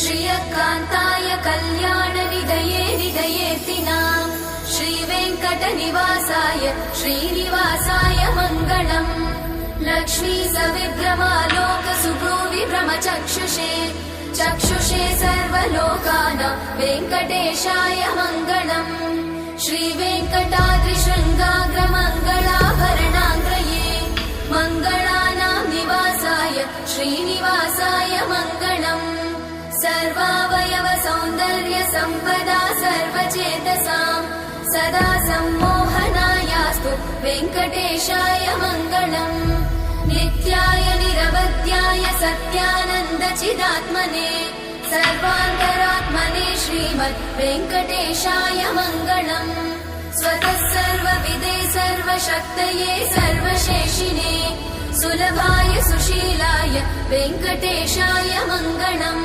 श्रियकान्ताय कल्याणनिधये निधयेऽर्थिनाम् श्रीवेङ्कटनिवासाय श्रीनिवासाय मङ्गलम्। लक्ष्मी सविभ्रमालोकसुभ्रूविभ्रमचक्षुषे चक्षुषे सर्वलोकानां वेङ्कटेशाय मङ्गलम्। श्रीवेङ्कटाद्रिशृङ्गाग्रमङ्गलाभरणाङ्ग्रये मङ्गलानां निवासाय श्रीनिवासाय मङ्गलम्। सर्वावयव सौन्दर्य सम्पदा सर्वचेतसां सदा सम्मोहनायास्तु वेङ्कटेशाय मङ्गलम्। नित्याय निरवध्याय सत्यानन्दचिदात्मने सर्वान्तरात्मने श्रीमद् वेङ्कटेशाय मङ्गलम्। स्वतः सर्वविदे सर्वशक्तये सर्वशेषिने सुलभाय सुशीलाय वेङ्कटेशाय मङ्गलम्।